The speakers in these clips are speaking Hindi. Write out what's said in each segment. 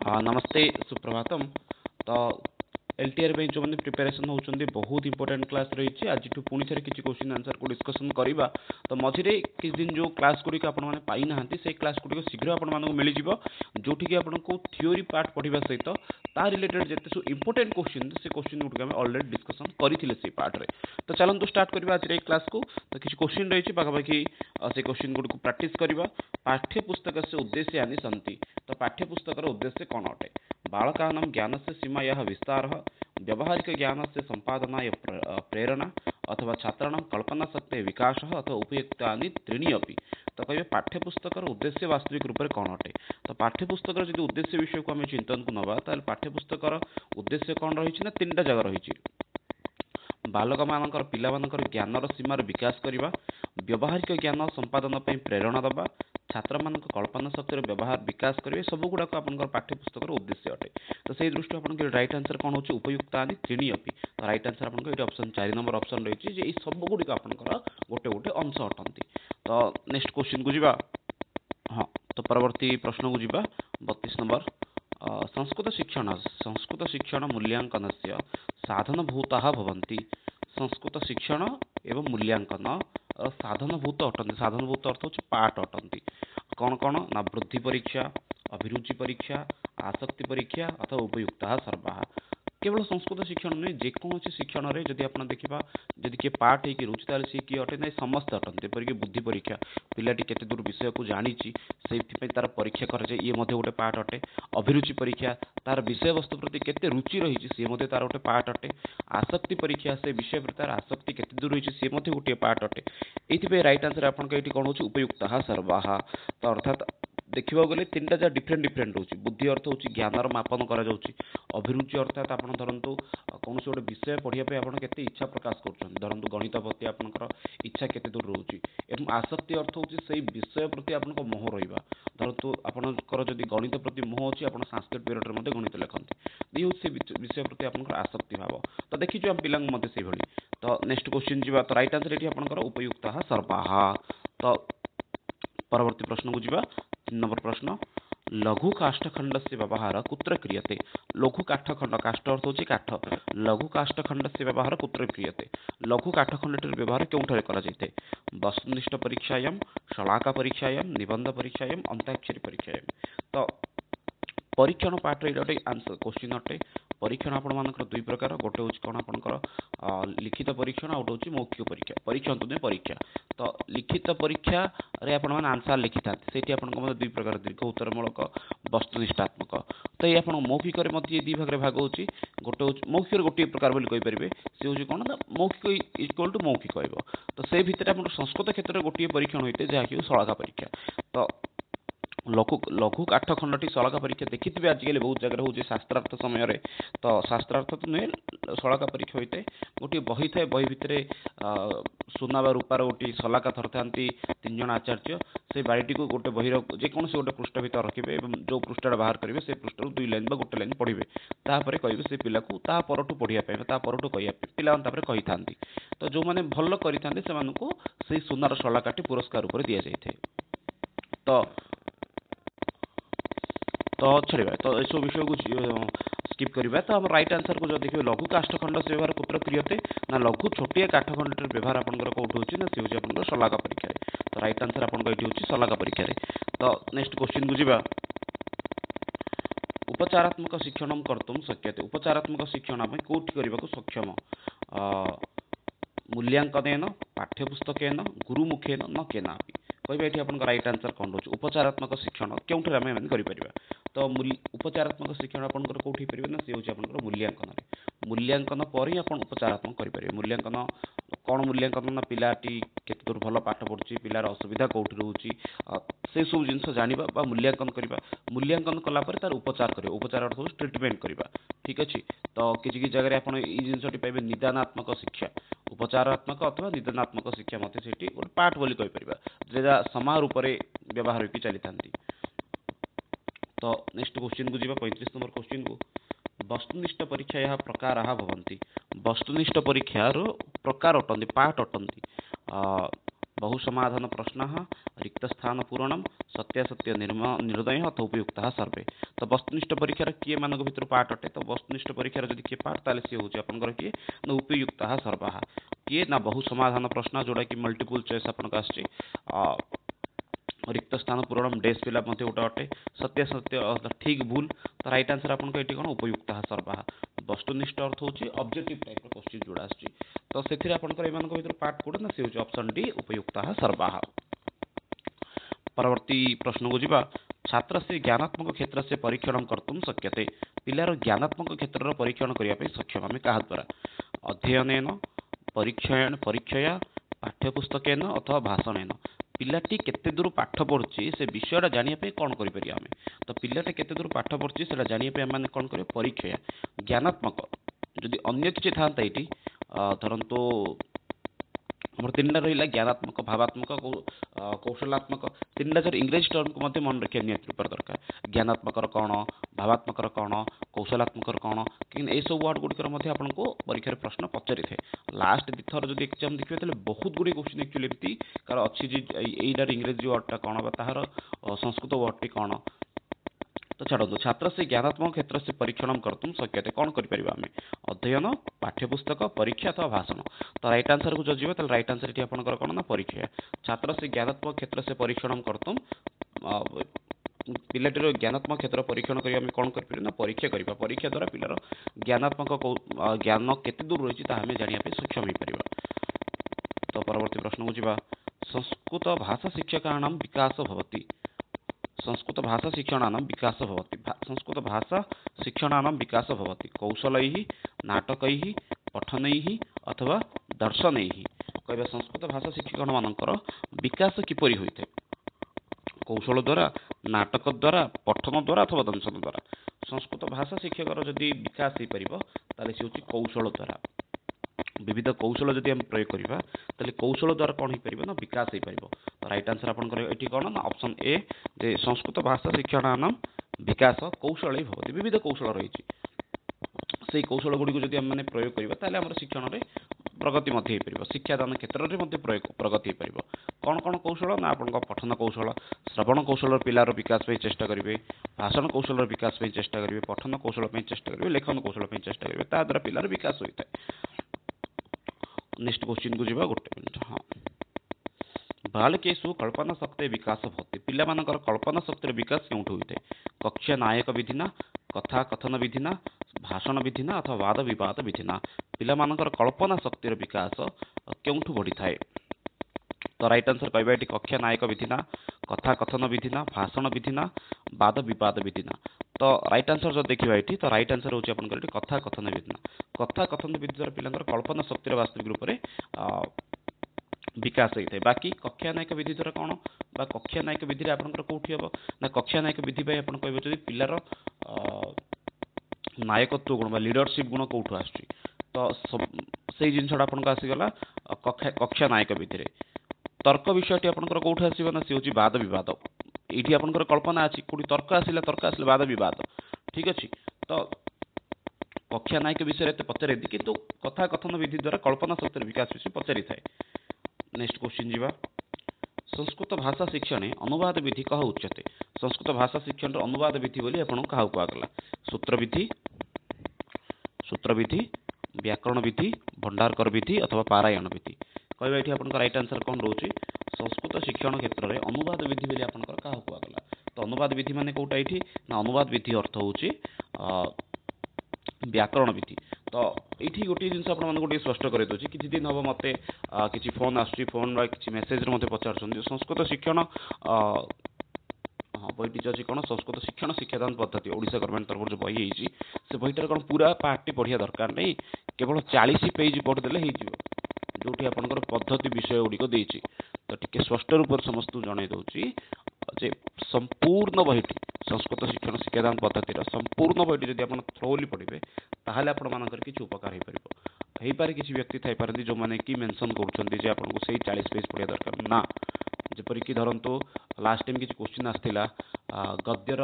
नमस्ते सुप्रभातम। तो एलटीआर जो मैंने प्रिपेरेसन होती बहुत इंपोर्टेंट क्लास रही आज पुणी थे किसी क्वेश्चन आंसर को डिस्कसन करवा। तो मझे किसी दिन जो क्लास गुड़िक आपना से क्लास गुड़िक शीघ्र आपको मिल जोटि आपको थ्योरी पार्ट पढ़ा सहित ता रिलेटेड जिते सब इंपोर्टेंट क्वेश्चन से क्वेश्चन गुड़िक आम अलरेडी डिस्कसन करते पार्ट में। तो चलते स्टार्ट करवा आज क्लास को। तो किसी क्वेश्चन रही पाखापाखि से क्वेश्चन गुड़ को प्राक्ट करवा। पाठ्यपुस्तक से उद्देश्य सन्ति। तो पाठ्यपुस्तक उद्देश्य कौन अटे? बालकानां ज्ञान से सीमा यह विस्तार, व्यावहारिक ज्ञान से संपादनाय प्रेरणा, अथवा छात्राणां कल्पना शक्ति विकास, अथवा उपयुक्तानि त्रीणि अपि। तो कहे पाठ्यपुस्तक उद्देश्य वास्तविक रूप से कौन अटे? तो पाठ्यपुस्तक जो उद्देश्य विषय को आम चिंतन को नवा पाठ्यपुस्तक उद्देश्य कौन रही ना तीन जगह रही। बालक मानकर पिला मानकर ज्ञानर सीमार विकास करवा, व्यावहारिक ज्ञान संपादन पर प्रेरणा दबा, छात्र मान कल्पना शक्तिर व्यवहार विकास करेंगे सब गुड़ाक आप पाठ्यपुस्तक उद्देश्य अटे। तो से दृष्टि आप राइट आंसर कौन हो? उपयुक्तानि त्रीणि अपि। तो राइट आंसर आपको ऑप्शन 4 नंबर ऑप्शन रही है। सब गुड़िक आप गोटे गोटे अंश अटंती। तो नेक्स्ट क्वेश्चन को जीवा। हाँ, तो परवर्ती प्रश्न को जीवा 32 नंबर। संस्कृत शिक्षण मूल्यांकन से साधनभूता भवन्ति। संस्कृत शिक्षण एवं मूल्यांकन साधनभूत अटंती। साधनभूत अर्थ हो पाठ अटंती। कौन कौन ना? वृद्धि परीक्षा, अभिरुचि परीक्षा, आसक्ति परीक्षा, अथवा उपयुक्ता सर्वा। केवल संस्कृत शिक्षण नुहे जेकोसी शिक्षण में जदि आप देखा जदि किए पार्ट हो रुचि ताल सी किए अटे ना समस्त अटंती। एपरिक बुद्धि परीक्षा, पिलाटी केते दूर विषय को जानी से तार परीक्षा कराए ये गोटे पार्ट अटे। अभिरुचि परीक्षा तार विषय वस्तु प्रति केते रुचि रही सी तार गोटे पार्ट अटे। आसक्ति परीक्षा से विषय प्रति तार आसक्ति केते दूर रही सी गोटे पार्ट अटे। ये राइट आंसर आपको कौन हो? उपयुक्ता सर्वा। तो अर्थात देखा गले तीन टा जहाँ डिफरेंट डिफरेंट रोचे। बुद्धि अर्थ होची ज्ञानर मापन करा जाउची। अभिरुचि अर्थात आप धरतु कौन गोटे विषय पढ़ाई आप केते इच्छा प्रकाश कर धरतु गणित प्रति आपंकर इच्छा केते दूर रोची। एवं आसक्ति अर्थ होची से विषय प्रति आपको मोह रहा। धरतु आपंकर जदि गणित प्रति मोह अच्छी आप संस्कृत पीरियड में गणित लिखते ये से विषय प्रति आपंकर आसक्ति भाव। तो देखीचु आम पिला से भाई। तो नेक्स्ट क्वेश्चन जी। तो राइट आंसर ये आपंकर उपयुक्ता सर्वा। तो परवर्ती प्रश्न को जीवा। 3 नंबर प्रश्न। लघु काष्ठखंड से व्यवहार कुत्र क्रियते? लघु काष्ठखंड, काष्ठ अर्थ होची काठ। लघु काष्ठखंड से व्यवहार कुत्र क्रियते? लघु काष्ठखंड व्यवहार क्यों करा जायते? वस्तुनिष्ठ परीक्षायां, शलाका परीक्षायां, निबंध परीक्षायां, अंताक्षरी परीक्षायां। तो परीक्षण पार्ट गोटे आंसर क्वेश्चन अटे। परीक्षण आपर दुई प्रकार, गोटे हूँ कौन आपंकर लिखित परीक्षण, आउट हूँ मौखिक परीक्षा। परीक्षण तो परीक्षा। तो लिखित परीक्षा रे आपण आंसर लिखि था से दुई प्रकार दीर्घ उत्तरमूलक, वस्तुनिष्ठात्मक। तो ये आप मौखिक दी भाग में भाग होची। गोटे हूँ मौखिक गोटे प्रकार बोली सी हूँ कौन ना मौखिक इक्वल टू मौखिक कहब। तो से भितर आप संस्कृत क्षेत्र में गोटे परीक्षण होते हैं जहाँकि शलाका परीक्षा। तो लघु काठखंडी शलाका परीक्षा देखिए आजिकल बहुत जगह हूँ शास्त्रार्थ समय। तो शास्त्रार्थ तो नुहे शलाका परीक्षा होता है। गोटे बही थाए, बही भितर सुना बा रूपार गोटे शलाका थर था 3 जन आचार्य। से बाड़ीटी को गोटे बही जेकोसी गोटे पृष्ठ भर रखिए। जो पृष्ठा बाहर करेंगे से पृष्ठ 2 लाइन गोटे लाइन पढ़े। तापर कहे से पिला को परठू पढ़ाई परठू कहवाई पिला कही था। तो जो मैंने भल करते से सुनार शलाकाटी पुरस्कार रूप दि जाए। तो छाड़ा। तो यह विषय को स्किप करवा। तो हम राइट आंसर को जो देखिए लघु काष्ठखंड से व्यवहार कुत्र क्रियते ना लघु छोटिया काठखंड व्यवहार आपंकर कौट हो सी हूँ शलाका परीक्षा। तो राइट आंसर आपको ये हूँ शलाका परीक्षा। तो नेक्स्ट क्वेश्चन को जीवा। उपचारात्मक शिक्षण कर्तुं शक्यते? उपचारात्मक शिक्षण आम कौटी करने को सक्षम? मूल्यांकन, पाठ्यपुस्तकेन, गुरुमुखेन, न केनापि। कहबे ये आप राइट आंसर कौन रोचे? उपचारात्मक शिक्षण क्यों आम कर? तो उपचारात्मक शिक्षण आपंकर कौटी पारे ना सी हूँ आप मूल्यांकन। मूल्यांकन पर ही आप उपचारात्मक करेंगे। मूल्यांकन कौन? मूल्यांकन ना पिलाटी केते दूर भल पाठ पढ़ुची, पिलार असुविधा कौटी रोची से सब जिन जाना मूल्यांकन करवा। मूल्यांकन कलापर तार उपचार कर। उपचार अर्थ ट्रिटमेंट करवा। ठीक अच्छे। तो किसी जगह आप जिनटी पाइबे निदानात्मक शिक्षा, उपचारात्मक अथवा निदानात्मक शिक्षा मत से गोटे पार्ट बोली कहीपर समा रूप से व्यवहार होकर चली था। तो नेक्स्ट क्वेश्चन को जीवा 35 नंबर क्वेश्चन को। वस्तुनिष्ठ परीक्षा यह प्रकार भवन्ति। वस्तुनिष्ठ परीक्षार प्रकार अटंती, पार्ट अटंती। बहु समाधान प्रश्न, रिक्त स्थान पूरणम, सत्यासत्य निर्णय अथ उपयुक्तः सर्वे। तो वस्तुनिष्ठ परीक्षार किए मान भर पार्ट अटे, तो वस्तुनिष्ठ परीक्षार जब किए पार्ट ताले सी हूँ आपंकर किए ना उपयुक्तः सर्वाः, किए ना बहु समाधान प्रश्न जोड़ा कि मल्टीपल चॉइस आपन आसछि, रिक्त स्थान पूरण डेस पिला गोटे अटे, सत्य सत्य ठीक भूल, तो राइट आंसर आपको ये कौन उपयुक्तः सर्वाः। वस्तुनिष्ठ अर्थ होची ऑब्जेक्टिव टाइप रो क्वेश्चन जोड़ा आसछि, तो से आपंकर एमान भर पार्ट कोड ना सी हूँ ऑप्शन डी उपयुक्तः सर्वाः। परवर्ती प्रश्न को जीवा, छात्र से ज्ञानात्मक क्षेत्र से परीक्षण कर्तुम शक्यते, पिलार ज्ञानात्मक क्षेत्र परीक्षण करने सक्षम आम क्या द्वारा, अध्ययन, परीक्षया, पाठ्यपुस्तकेन अथवा भाषणेन। पिलाटी केते दूर पाठ पढ़ुची से विषयटा जानापी कौन करें आम, तो पिलाटी केते दूर पाठ पढ़ुची से जानापी आम कौन कर परीक्षा ज्ञानात्मक, जदि अन्य किसी था ये धरतु मोर तीन रहा ज्ञानात्मक, भावात्मक, कौशलात्मक, तीन जर इंग्रेज टर्म को मन रखा निहत रूप दरकार। ज्ञानात्मक कौन, भावात्मक कौन, कौशलात्मक कौन, कि सब वर्ड गुड़िकर आपको परीक्षा प्रश्न पचारि थे। लास्ट दी थर जब एग्जाम देखिए तो बहुत गुड़े क्वेश्चन एक्चुअली एमती कार अच्छी यहीटार इंग्रेजी वर्डटा कौन तार संस्कृत वर्डटी कौन। तो छाड़ू, छात्र से ज्ञानात्मक क्षेत्र से परीक्षण कर्तुम शक्यते, कौन करें आम, अध्ययन, पाठ्यपुस्तक, परीक्षा अथवा भाषण। तो राइट आंसर को जो तो राइट आंसर ये आपंकर कौन ना परीक्षा। छात्र से ज्ञानात्मक क्षेत्र से परीक्षण कर्तुम, पिलाटीर ज्ञानात्मक क्षेत्र परीक्षण करने कौन करें ना परीक्षा करवा, परीक्षा द्वारा पिलार ज्ञानात्मक ज्ञान केते दूर रही आम जानापी सक्षम हो पार। तो परवर्ती प्रश्न को जीवा, संस्कृत भाषा शिक्षकाणां विकास भवति, संस्कृत भाषा शिक्षणानां विकास भवति, संस्कृत भाषा शिक्षणानां विकास भवति कौशलैः, नाटकैः, पठनैः अथवा दर्शनैः। कहबा संस्कृत भाषा शिक्षक मानकर विकास किपरि होइते, कौशल द्वारा, नाटक द्वारा, पठन द्वारा अथवा दर्शन द्वारा। संस्कृत भाषा शिक्षकर जदि विकास हो पार ताले से होची कौशल द्वारा, विविध कौशल जदि हम प्रयोग करवा ताले कौशल द्वारा कौन हो पार ना विकास हो पार। तो राइट आंसर आपंकर ये कौन ना ऑप्शन ए, जे संस्कृत भाषा शिक्षणानां विकास कौशल भवति, विविध कौशल रही से कौशल गुड़ी को जब आम मैंने प्रयोग करवा ताले आम शिक्षण में प्रगति हो पार, शिक्षादान क्षेत्र में प्रगति हो पार। कौन कौन कौशल ना आप पठन कौशल, श्रवण कौशल पिलार विकास चेष्टा करेंगे, भाषण कौशल विकास चेष्टा करेंगे, पठन कौशल चेष्टा करेंगे, लेखन कौशल चेष्टा करेंगे, ता द्वारा पिलार विकास होता है। नेक्स्ट क्वेश्चन को जीवा गोटे मिनट। हाँ, बालकेषु कल्पना शक्ति विकास भवति, पिला मानकर कल्पना शक्तिर विकास केउठु होइते, कक्षा नायक विधिना, कथा कथन विधिना, भाषण विधिना अथवा वाद विवाद विधिना। पिला मानकर कल्पना शक्तिर विकास केउठु बढ़ी थाए। तो राइट आंसर कहबा एटी कक्षा नायक विधिना, कथा कथन विधिना, भाषण विधिना, वाद विवाद विधिना। तो राइट आंसर जो देखिए ये, तो राइट आंसर होची आपनकर कथा कथन विधिना। कथा कथन विधि द्वारा पिलांकर कल्पना शक्तिर वास्तविक रूप में विकास होता है। बाकी कक्षा नायक विधि द्वारा कौन बा कक्षा नायक विधि आपंकर कौटी हम ना कक्षा नायक विधि आप कहे पिलार नायकत्व गुण बा लीडरशिप गुण कौटू आस, तो से जिनसा आपको आसीगला कक्षा नायक विधि। तर्क विषयटी आपंकर कौटू आसो ना सी हूँ वाद विवाद, ये आपंकर कल्पना अच्छी कौटी तर्क आसला, तर्क आसला वाद विवाद, ठीक अच्छे। तो कक्षा नायक विषय पचारे किंतु कथा कथन विधि द्वारा कल्पना शक्तिर विकास विषय पचारि थाए। नेक्स्ट क्वेश्चन जीवा, संस्कृत भाषा शिक्षण अनुवाद विधि कह उच्यते, संस्कृत भाषा शिक्षण अनुवाद विधि बोली आपन क्या कहला, सूत्र विधि, सूत्र विधि, व्याकरण विधि, भंडारकर विधि अथवा पारायण विधि। कहबा ये आपन राइट आंसर कौन रोचे, संस्कृत शिक्षण क्षेत्र में अनुवाद विधि बोली आपन क्या कहला। तो अनुवाद विधि माने कोटा ये ना, अनुवाद विधि अर्थ होची व्याकरण विधि। तो ये गोटे जिन गोटे स्पष्ट कर दूसरी, किसी दिन हम मत कि फोन आस फोन कि मेसेज पचार संस्कृत शिक्षण हाँ बहीटी अच्छी कौन संस्कृत शिक्षण शिक्षादान पद्धति ओडिशा गवर्नमेंट तरफ जो बही है से बहीटार कौन पूरा पार्टी पढ़िया दरकार नहीं, केवल 40 पेज पढ़ीदे जो आपंकर पद्धति विषय गुड़िक देती। तो टी स्पष्ट रूप से समस्त जन दूसरी जे संपूर्ण बहीटी संस्कृत शिक्षण शिक्षादान पद्धति संपूर्ण बहीटी जब आप थ्रोली पढ़े ताहले आपण मानकर किसी उपकार हो पारे। किसी व्यक्ति थाई पारती जो मैंने कि मेंशन करुँचे आपको से 40 पेज पढ़िया दरकार ना, जेपरिक धरतु लास्ट टाइम किसी क्वेश्चन आसाला गद्यर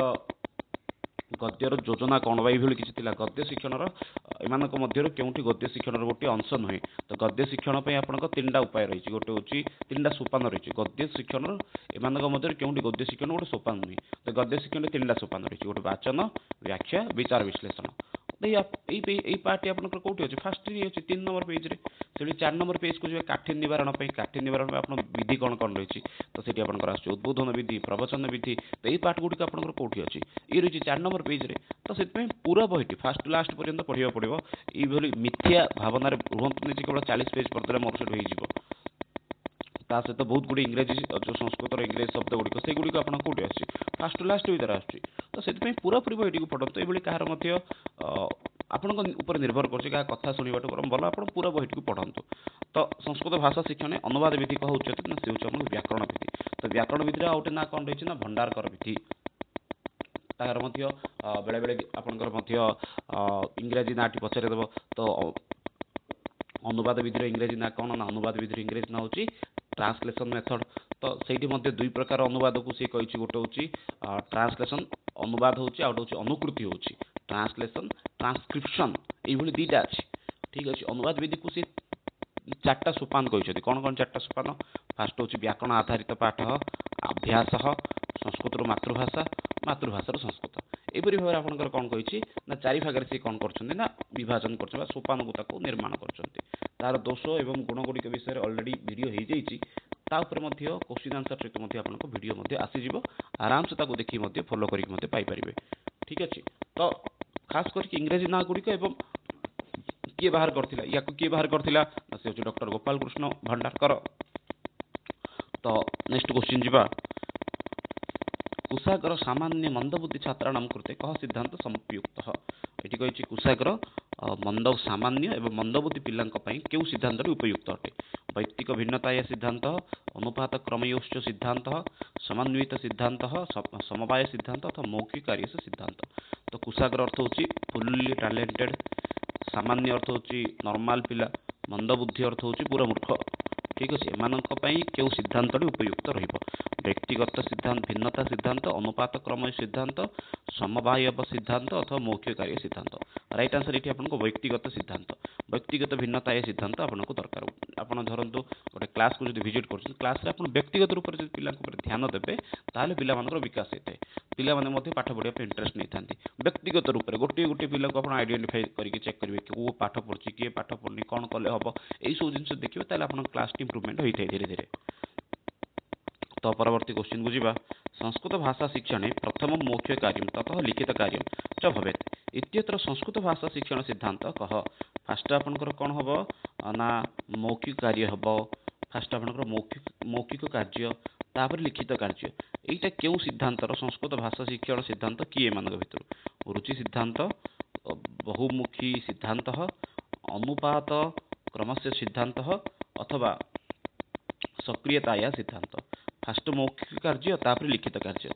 गद्यर योजना कौन बा ये किसी गद्य शिक्षण एମାନଙ୍କ ମଧ୍ୟରୁ କେଉଁଠି ଗଦ୍ୟ ଶିକ୍ଷଣର ଗୋଟିଏ ଅଂଶ ନୁହେଁ। ତ ଗଦ୍ୟ ଶିକ୍ଷଣ ପାଇଁ ଆପଣଙ୍କ ତିନିଟା ଉପାୟ ରହିଛି। ଗୋଟେ ହେଉଛି ତିନିଟା ସୋପାନ ରହିଛି ଗଦ୍ୟ ଶିକ୍ଷଣର ଏମାନଙ୍କ ମଧ୍ୟରୁ କେଉଁଠି ଗଦ୍ୟ ଶିକ୍ଷଣ ଗୋଟେ ସୋପାନ ନୁହେଁ। ତ ଗଦ୍ୟ ଶିକ୍ଷଣରେ ତିନିଟା ସୋପାନ ରହିଛି। ଗୋଟେ ବାଚନ, ବ୍ୟାଖ୍ୟା, ବିଚାର ବିଶ୍ଳେଷଣ। ଏଇ ପାର୍ଟଟି ଆପଣଙ୍କର କୋଉଠି ଅଛି? ଫାର୍ଷ୍ଟରେ ଅଛି 3 ନମ୍ବର ପେଜରେ। ସେଠି 4 ନମ୍ବର ପେଜକୁ ଯିବେ କାଠିନ୍ୟ ନିବାରଣ ପାଇଁ। କାଠିନ୍ୟ ନିବାରଣ ପାଇଁ ଆପଣ ବିଧି କଣ କଣ ରହିଛି? ତ ସେଠି ଆପଣଙ୍କର ଆସୁଛି ଉଦ୍ବୋଧନ ବିଧି, ପ୍ରବଚନ ବିଧି। ତ ଏଇ ପାର୍ଟ ଗୁଡ଼ିକ ଆପଣଙ୍କର କୋଉଠି ଅଛି? ଇଏ ରହିଛି 4 ନମ୍ବର ପେଜରେ। ତ ସେଥିପାଇଁ ପୁରା ବହିଟି ଫାର୍ଷ୍ଟ ଟୁ ଲାଷ୍ଟ ପର୍ଯ୍ୟନ୍ତ ପଢ଼ିବାକୁ ପଡ଼ିବ। ଏଇଭଳି ମିଥ୍ୟା ଭାବନାରେ ରୁହନ୍ତୁନି ଯେ କେବଳ 40 ପେଜ ପଢ଼ିଦେଲେ ମୋର ସେଠୁ ହେଇଯିବ। ତା ସହିତ ବହୁତ ଗୁଡ଼ିଏ ଇଂରାଜୀ ଯେଉଁ ସଂସ୍କୃତର ଇଂରାଜୀ ଶବ୍ଦ ଗୁଡ଼ିକ ସେଗୁଡ଼ିକ ଆପଣ କୋଉଠି ଆସୁଛି? ଫାର୍ଷ୍ଟ ଟୁ ଲାଷ୍ଟ ଭିତରେ ଆସୁଛି। ତ ସେଥିପାଇଁ ପୁରାପୁରି ବହିଟିକୁ ପଢ଼ନ୍ତୁ। ଏଇଭଳି କାହାର ମଧ୍ୟ ଆପଣଙ୍କ ଉପରେ ନିର୍ଭର କରୁଛି କାହା କଥା ଶୁଣିବାଠୁ ବରଂ ଭଲ ଆପଣ ପୁରା ବହିଟିକୁ ପଢ଼ନ୍ତୁ। ତ ସଂସ୍କୃତ ଭାଷା ଶିକ୍ଷଣ ଅନୁବାଦ ବିଧି କଣ ହେଉଛି ନା ସେ ହେଉଛି ଆମର ବ୍ୟାକରଣ ବିଧି। ତ ବ୍ୟାକରଣ ବିଧିର ଆଉ ଗୋଟେ ନାଁ କଣ ରହିଛି ନା ଭଣ୍ଡାରକର ବିଧି। ତାହାର ମଧ୍ୟ ବେଳେବେଳେ ଆପଣଙ୍କର ମଧ୍ୟ ଇଂରାଜୀ ନାଁଟି ପଚାରିଦେବ। ତ ଅନୁବାଦ ବିଧିର ଇଂରାଜୀ ନାଁ କଣ? ନା ଅନୁବାଦ ବିଧିର ଇଂରାଜୀ ନାଁ ହେଉଛି ଟ୍ରାନ୍ସଲେସନ ମେଥଡ। ତ ସେଇଠି ମଧ୍ୟ ଦୁଇ ପ୍ରକାର ଅନୁବାଦକୁ ସେ କହିଛି। ଗୋଟେ ହେଉଛି ଟ୍ରାନ୍ସଲେସନ ଅନୁବାଦ ହେଉଛି, ଆଉ ଗୋଟେ ହେଉଛି ଅନୁକୃତି ହେଉଛି। ଟ୍ରାନ୍ସଲେସନ, ଟ୍ରାନ୍ସକ୍ରିପସନ ଏଇଭଳି ଦିଟା ଅଛି। ଠିକ ଅଛି। ଅନୁବାଦ ବିଧିକୁ ସେ 4ଟା ସୋପାନ କହିଛନ୍ତି। କଣ କଣ 4ଟା ସୋପାନ? ଫାର୍ଷ୍ଟ ହେଉଛି ବ୍ୟାକରଣ ଆଧାରିତ ପାଠ, ଅଭ୍ୟାସ, ସଂସ୍କୃତରୁ ମାତୃଭାଷା, ମାତୃଭାଷାରୁ ସଂସ୍କୃତ। ଏପରି ଭାବରେ ଆପଣଙ୍କର କଣ କହିଛି ନା 4 ଭାଗରେ ସେ କଣ କରୁଛନ୍ତି ନା ବିଭାଜନ କରୁଛନ୍ତି ବା ସୋପାନକୁ ତାକୁ ନିର୍ମାଣ କରୁଛନ୍ତି। ତାର ଦୋଷ ଏବଂ ଗୁଣ ଗୁଡ଼ିକ ବିଷୟରେ ଅଲରେଡି ଭିଡ଼ିଓ ହେଇଯାଇଛି। ତା ଉପରେ ମଧ୍ୟ କ୍ୱେଶ୍ଚିନ୍ ଆନ୍ସର ସହିତ ମଧ୍ୟ ଆପଣଙ୍କ ଭିଡ଼ିଓ ମଧ୍ୟ ଆସିଯିବ। ଆରାମସେ ତାକୁ ଦେଖି ମଧ୍ୟ ଫଲୋ କରିକି ମଧ୍ୟ ପାଇପାରିବେ। ଠିକ ଅଛି। ତ ଖାସ କରିକି ଇଂରାଜୀ ନାଁ ଗୁଡ଼ିକ ଏବଂ କିଏ ବାହାର କରିଥିଲା, ୟାକୁ କିଏ ବାହାର କରିଥିଲା ନା ସେ ହେଉଛି ଡକ୍ଟର ଗୋପାଳ କୃଷ୍ଣ ଭଣ୍ଡାରକର। ତ ନେକ୍ସଟ କ୍ୱେଶ୍ଚିନ୍ ଯିବା। କୁଶାଗ୍ର ସାମାନ୍ୟ ମନ୍ଦବୁଦ୍ଧି ଛାତ୍ରାଣାମ କୃତେ କହ ସିଦ୍ଧାନ୍ତ ସମ୍ପୟୁକ୍ତ। ଏଠି କହିଛି କୁଶାଗ୍ର ସାମାନ୍ୟ ଏବଂ ମନ୍ଦବୁଦ୍ଧି ପିଲାଙ୍କ ପାଇଁ କେଉଁ ସିଦ୍ଧାନ୍ତଟି ଉପଯୁକ୍ତ ଅଟେ? ବୈୟକ୍ତିକ ଭିନ୍ନତାୟ ସିଦ୍ଧାନ୍ତ, ଅନୁପାତ କ୍ରମୟୋଶ୍ଚ ସିଦ୍ଧାନ୍ତ, ସମନ୍ୱିତ ସିଦ୍ଧାନ୍ତ, ସମବାୟ ସିଦ୍ଧାନ୍ତ ଅଥବା ମୌଖିକ କାର୍ଯ୍ୟ ସିଦ୍ଧାନ୍ତ। ତ କୁଶାଗ୍ର ଅର୍ଥ ହେଉଛି ଫୁଲ୍ଲି ଟ୍ୟାଲେଣ୍ଟେଡ, ସାମାନ୍ୟ ଅର୍ଥ ହେଉଛି ନର୍ମାଲ ପିଲା, ମନ୍ଦବୁଦ୍ଧି ଅର୍ଥ ହେଉଛି ପୁରା ମୂର୍ଖ। ଠିକ ଅଛି। ଏମାନଙ୍କ ପାଇଁ କେଉଁ ସିଦ୍ଧାନ୍ତଟି ଉପଯୁକ୍ତ ରହିବ? ବ୍ୟକ୍ତିଗତ ସିଦ୍ଧାନ୍ତ, ଭିନ୍ନତା ସିଦ୍ଧାନ୍ତ, ଅନୁପାତ କ୍ରମୟ ସିଦ୍ଧାନ୍ତ, ସମବାୟ ସିଦ୍ଧାନ୍ତ ଅଥବା ମୌଖିକ କାର୍ଯ୍ୟ ସିଦ୍ଧାନ୍ତ। ରାଇଟ୍ ଆନ୍ସର ଏଠି ଆପଣଙ୍କୁ ବ୍ୟକ୍ତିଗତ ସିଦ୍ଧାନ୍ତ। ବ୍ୟକ୍ତିଗତ ଭିନ୍ନତା ଏ ସିଦ୍ଧାନ୍ତ ଆପଣଙ୍କୁ ଦରକାର। ଆପଣ ଧରନ୍ତୁ ଗୋଟେ କ୍ଲାସକୁ ଯଦି ଭିଜିଟ୍ କରୁଛନ୍ତି, କ୍ଲାସରେ ଆପଣ ବ୍ୟକ୍ତିଗତ ରୂପରେ ଯଦି ପିଲାଙ୍କ ଉପରେ ଧ୍ୟାନ ଦେବେ ତାହେଲେ ପିଲାମାନଙ୍କର ବିକାଶ ହେଇଥାଏ। ପିଲାମାନେ ମଧ୍ୟ ପାଠ ପଢ଼ିବା ପାଇଁ ଇଣ୍ଟରେଷ୍ଟ ନେଇଥାନ୍ତି। ବ୍ୟକ୍ତିଗତ ରୂପରେ ଗୋଟିଏ ଗୋଟିଏ ପିଲାକୁ ଆପଣ ଆଇଡେଣ୍ଟିଫାଇ କରିକି ଚେକ୍ କରିବେ କିଏ ପାଠ ପଢ଼ୁଛି, କିଏ ପାଠ ପଢ଼ୁନି, କ'ଣ କଲେ ହେବ, ଏଇସବୁ ଜିନିଷ ଦେଖିବେ ତାହେଲେ ଆପଣଙ୍କ କ୍ଲାସଟି ଇମ୍ପ୍ରୁଭମେଣ୍ଟ ହୋଇଥାଏ ଧୀରେ ଧୀରେ। तो परवर्ती क्वेश्चन को जीवा। संस्कृत भाषा शिक्षणे प्रथम मौखिक कार्य ततः लिखित कार्य च भवेत् इत्यत्र संस्कृत भाषा शिक्षण सिद्धांत कह। फास्ट आपनकर कौन हम ना मौखिक कार्य हम। फास्ट आपनकर मौखिक कार्य तापर लिखित कार्य एटा क्यों सिद्धांतर संस्कृत भाषा शिक्षण सिद्धांत किए मान भर? रुचि सिद्धांत, बहुमुखी सिद्धांत, अनुपात क्रमस्य सिद्धांत अथवा सक्रियताया सिद्धांत। फास्ट मौखिक कार्य तापर लिखित कार्य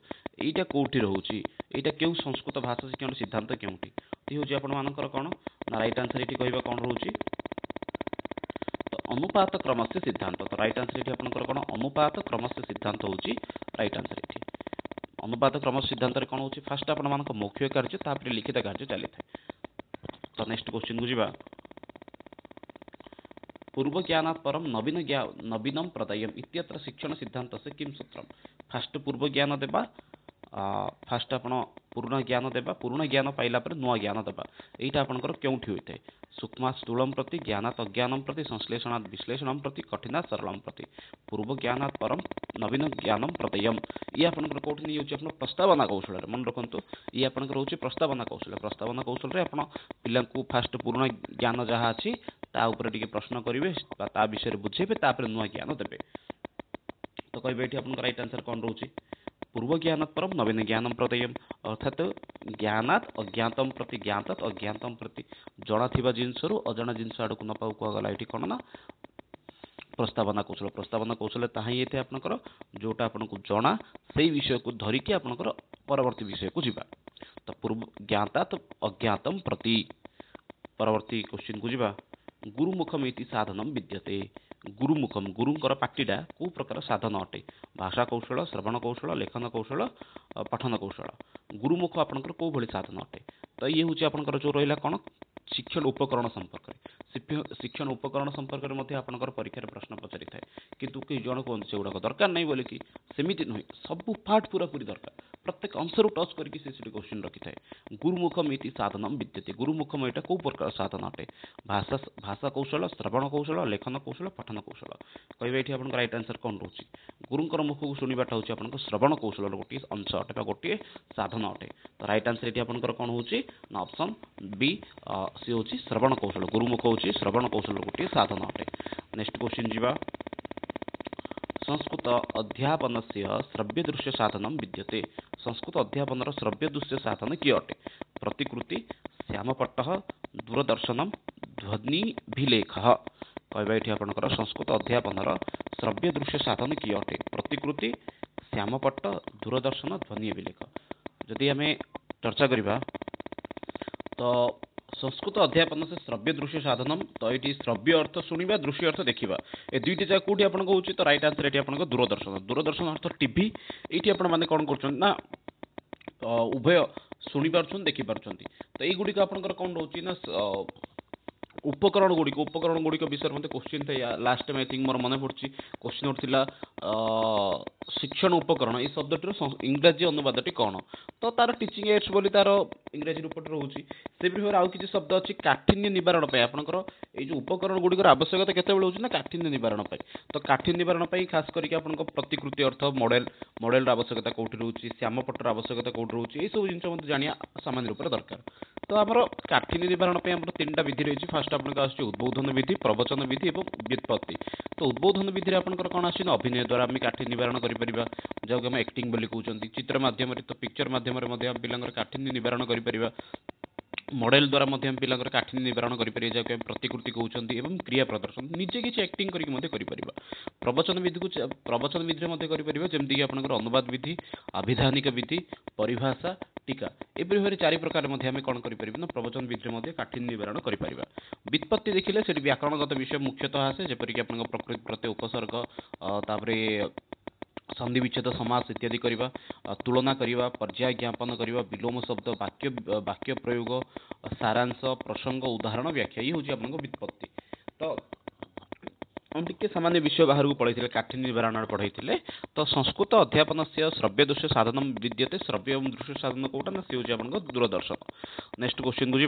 एटा कोठी रहउची? एटा केउ संस्कृत भाषा शिक्षण सिद्धांत केउठी? ती होची आपण मानकर कोन ना राइट आंसर एठी कहबा कोन रहउची? तो अनुपात क्रमस्य सिद्धांत। तो राइट आंसर एठी आपनकर कोन अनुपात क्रमस्य सिद्धांत होची राइट आंसर एठी। अनुपात क्रम सिद्धांत रे कोन होची? फास्ट आपण मानक मौखिक कार्य तापर लिखित कार्य चली थाए। तो नेक्स्ट क्वेश्चन को जीवा। पूर्व ज्ञानात् परम नवीनम प्रदयम इत्यत्र शिक्षण सिद्धांत से किम सूत्रम। फास्ट पूर्व ज्ञान देबा, फास्ट आपण पूर्ण ज्ञान देबा, पूर्ण ज्ञान पाइला पर नुआ ज्ञान देबा एटा आपनकर केउठी होइते? सूक्ष्म स्थूलम प्रति, ज्ञानात् अज्ञानम प्रति, संश्लेषणात् विश्लेषणम प्रति, कठिनात् सरलम प्रति। पूर्व ज्ञानात् परम नवीन ज्ञानम प्रदयम ये आपनकर कोठी नै होची? आपन प्रस्तावना कौशल रे मन रखंतु। ये आपनकर होची प्रस्तावना कौशल। प्रस्तावना कौशल रे आपण पिलांकु फास्ट पूर्ण ज्ञान जहा अछि ता ऊपर टिके प्रश्न करिवे, ता विषय बुझेबे, तापर नुआ ज्ञान देबे। तो कहबे एठी आपन राइट आंसर कोन रहउची? पूर्व ज्ञानात् परम नवीन ज्ञानम प्रदयम अर्थात ज्ञानात् अज्ञातम प्रति, ज्ञातात् अज्ञातम प्रति जणा थिबा जिंसरु अजणा जिंस आडकु न पाउ को गला एठी कोन ना प्रस्तावना कौशल। प्रस्तावना कौशल ताहा ही एथे आपनकर जोटा आपनको जणा सेही विषय को धरिके आपनकर परवर्ती विषय को जीवा। तो पूर्व ज्ञातात् अज्ञातम प्रति। परवर्ती क्वेश्चन को जीवा। गुरुमुखमिति साधनम विद्यते गुरुमुखम गुरुंकर पाटीटा को प्रकार साधन अटे भाषा कौशल श्रवण कौशल लेखन कौशल पठन कौशल गुरुमुख आपंकर कौ भली साधन अटे तो ये हूँ आपंकर जो रहा कौन शिक्षण उपकरण संपर्क शिक्षण उपकरण संपर्क में आपंकर परीक्षा प्रश्न पचारि थाए किंतु कई जन कहते से गुड़ाक दरकार नहीं बोलिकी सेमती नुहे सब पार्ट पूरा पूरी दरकार प्रत्येक अंशर टच करके क्वेश्चन रखी था गुरुमुखम इति साधनम विद्यते गुरुमुखम यहाँ कौ प्रकार साधन अटे भाषा भाषा कौशल श्रवण कौशल लेखन कौशल पठन कौशल कहवा ये आप रईट आंसर कौन रोचे गुरुंकर मुख को शुणाटा हूँ आप श्रवण कौशल गोटे अंश अटे गोटे साधन अटे तो रईट आंसर ये आपंकर कौन हो ऑप्शन बी सी हूँ श्रवण कौशल गुरुमुख हूँ श्रवण कौशल गोटे साधन अटे नेक्स्ट क्वेश्चन जी संस्कृत अध्यापन से श्रव्य दृश्य साधन विद्यते संस्कृत अध्यापन श्रव्य दृश्य साधन किए अटे प्रतिकृति श्यामपट्ट दूरदर्शन ध्वनिभिलेख कहवा ये आपंकर संस्कृत अध्यापन श्रव्य दृश्य साधन किए अटे प्रतिकृति श्यामपट्ट दूरदर्शन ध्वनिभिलेख जदि आम चर्चा करवा तो संस्कृत अध्यापन से श्रव्य दृश्य साधनम तो ये श्रव्य अर्थ शुणा दृश्य अर्थ देखा ए दुईट जगह कौटी आप तो रईट आंसर ये आप दूरदर्शन दूरदर्शन अर्थ टीवी ये आपने कौन कर उभय शुणी पार्छन देखी पार्छन तो युड़िक आपंकर कौन रोचे ना उपकरण गुड़िक विषय मत क्वेश्चन था last time I think more मन पड़ी क्वेश्चन उठा शिक्षण उपकरण ये शब्दटर इंग्राजी अनुवादटी कौन तो तार टीचिंग एड्स बोली तार इंग्राजी रूपटे रोचे से भाव आउ कि शब्द अच्छी काठिन्य निवारण आपंकर ये जो उपकरण गुड़िक आवश्यकता केत ना काठिन्य निवारण तो काठिन्य निवारण खास करके आप प्रतिकृति अर्थ मॉडल मॉडल आवश्यकता कौटी रोचे श्यामपट्टर आवश्यकता कौटी रोचे ये सब जिन मत जाना सामान्य रूप से दरकार तो आमर काठिन्य निवारण तीन टा विधि रही फास्ट आपको आस उद्बोधन विधि प्रवचन विधि और व्युत्पत्ति तो उद्बोधन विधि आपंकर कौन आस अभिनय द्वारा आम काठिन्य निवारण कर जहाँ आम एक्टिंग बोली कहते चित्र मध्यम तो पिक्चर मध्यम पिला काठिन्य निवारण कर मॉडल द्वारा पिला काठिन्य निवारण कर प्रतिकृति कहते क्रिया प्रदर्शन निजे किसी एक्टिंग करके प्रवचन विधि को प्रवचन विधि में जमीक आप अनुवाद विधि आभिधानिक विधि परिभाषा टीका ए भाव चारि प्रकार आम कौन कर प्रवचन विधि काठिन्य निवारण कर व्युत्पत्ति देखिले से व्याकरणगत विषय मुख्यतः आसे जेपरिक आप प्रकृति प्रत्यय उपसर्ग तापर संधि विच्छेद समास इत्यादि करवा तुलना करवा पर्याय ज्ञापन करवा विलोम शब्द वाक्य वाक्य प्रयोग सारांश प्रसंग उदाहरण व्याख्या ये हूँ आप व्युत्पत्ति तो हम टे सामान्य विषय बाहर को पढ़े काठिन्य निवारण पढ़े तो संस्कृत अध्यापन से श्रव्य दृश्य साधन विद्यते श्रव्य और दृश्य साधन कौटा ना सी हूँ आप दूरदर्शन नेक्स्ट क्वेश्चन को जी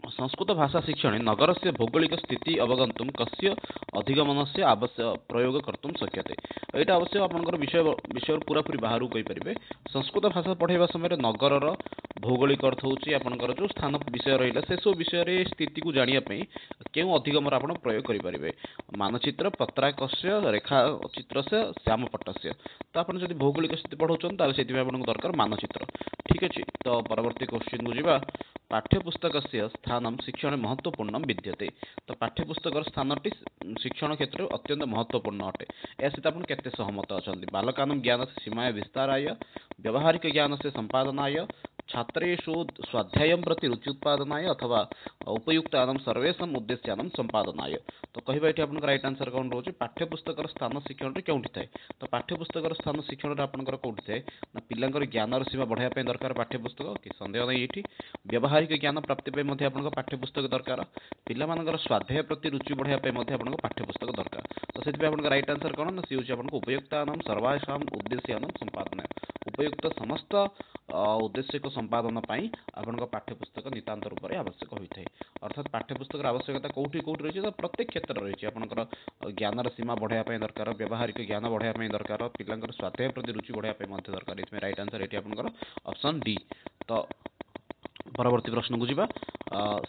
संस्कृत भाषा शिक्षणे नगर से भौगोलिक स्थिति अवगंतुम कस्य अधिगमन से आवश्यक प्रयोग कर्तुम शक्यते यहाँ अवश्य आपंकर विषय पूरा पूरी बाहर कहींपर संस्कृत भाषा पढ़ाइबा समय नगर भौगोलिक अर्थ हूँ आपंकर जो स्थान विषय रहा से सब विषय स्थिति को जानापी क्यों अधिगमर आप प्रयोग करेंगे मानचित्र पत्राकस्य रेखा चित्र से श्यामपट्ट से तो आप जब भौगोलिक स्थिति पढ़ाऊँ से दरकार मानचित्र ठीक अच्छे तो परवर्ती क्वेश्चन को जी पाठ्यपुस्तक से स्थान शिक्षण महत्वपूर्ण विद्यते तो पाठ्यपुस्तक स्थान शिक्षण क्षेत्र में अत्यंत महत्वपूर्ण अटे या सहित आप केते सहमत अच्छा बालकानां ज्ञान से सीमाया विस्ताराय व्यावहारिक ज्ञान से संपादनाय छात्रेषु स्वाध्याय प्रति रुचि उत्पादनाय अथवा उपयुक्तानां सर्वेषां उद्देश्यानां संपादनाय तो कहवा ये आप रईट आंसर कौन रोचे पाठ्यपुस्तक स्थान शिक्षण क्योंठि थाए तो पाठ्यपुस्तक स्थान शिक्षण आपंकर कौटी थाए ना पिलांकर ज्ञानर सीमा बढ़ाया दरकार पाठ्यपुस्तक कि सन्देह नहीं ये व्यावहारिक ज्ञान प्राप्ति आप पाठ्यपुस्तक दरकार पिलांकर स्वाध्याय प्रति रुचि बढ़ाया आप पाठ्यपुस्तक दरकार तो से आप रईट आंसर कौन ना सी हूँ आप उपयुक्तानां सर्वासां उद्देश्यानां संपादनाय उपयुक्त समस्त उद्देश्य को संपादन आपन पाठ्यपुस्तक नितांत रूप से आवश्यक होता है अर्थात पाठ्यपुस्तक आवश्यकता कौटी कौटी रही है तो प्रत्येक क्षेत्र रही है आपंकर ज्ञानर सीमा बढ़ाया दरकार व्यावहारिक ज्ञान बढ़ाया दरकार पिलांकर स्वाध्याय प्रति रुचि बढ़ाया दरकार इसमें रईट आंसर ये आपंकर ऑप्शन डी तो परवर्ती प्रश्न को जी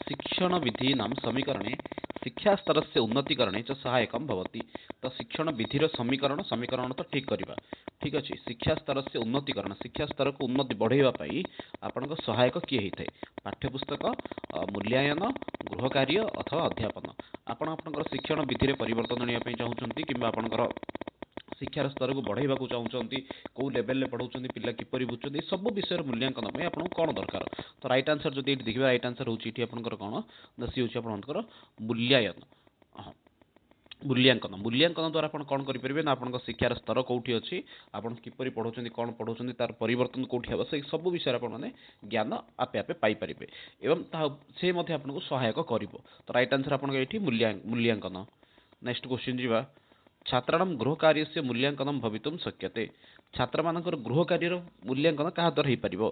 शिक्षण विधि नाम समीकरणे शिक्षा स्तर से उन्नतिकरणे च सहायक भवति तो शिक्षण विधिर समीकरण समीकरण तो ठीक करवा ठीक अच्छे शिक्षा स्तर से उन्नतिकरण शिक्षा स्तर को उन्नति बढ़ाई आपण सहायक किए होता है पाठ्यपुस्तक मूल्यांकन गृह कार्य अथवा अध्यापन आपणकर शिक्षण विधि में परिवर्तन आने चाहते कि आपणकर शिक्षार स्तर को बढ़ाइबा चाहते कौ लेवल में पढ़ाऊँ पिला किपर बुझुं सब विषय मूल्यांकन में आपको कौन दरकार तो रईट आंसर जो देखिए रईट आंसर होती कौन ना सी हूँ आपंकर मूल्यांकन ହଁ, ମୂଲ୍ୟାଙ୍କନ ମୂଲ୍ୟାଙ୍କନ ଦ୍ୱାରା ଆପଣ କ'ଣ କରିପାରିବେ ନା ଆପଣଙ୍କ ଶିକ୍ଷାର ସ୍ତର କେଉଁଠି ଅଛି, ଆପଣ କିପରି ପଢ଼ଉଛନ୍ତି, କ'ଣ ପଢ଼ଉଛନ୍ତି, ତାର ପରିବର୍ତ୍ତନ କେଉଁଠି ହେବ, ସେଇ ସବୁ ବିଷୟରେ ଆପଣମାନେ ଜ୍ଞାନ ଆପେ ଆପେ ପାଇପାରିବେ ଏବଂ ତାହା ସେ ମଧ୍ୟ ଆପଣଙ୍କୁ ସହାୟକ କରିବ। ତ ରାଇଟ୍ ଆନ୍ସର୍ ଆପଣଙ୍କ ଏଇଠି ମୂଲ୍ୟାଙ୍କନ। ନେକ୍ସଟ କ୍ୱେଶ୍ଚିନ୍ ଯିବା। ଛାତ୍ରାଣାଂ ଗୃହ କାର୍ଯ୍ୟସ୍ୟ ମୂଲ୍ୟାଙ୍କନ ଭବିତୁମ୍ ଶକ୍ୟତେ। ଛାତ୍ରମାନଙ୍କର ଗୃହ କାର୍ଯ୍ୟର ମୂଲ୍ୟାଙ୍କନ କାହା ଦ୍ୱାରା ହେଇପାରିବ?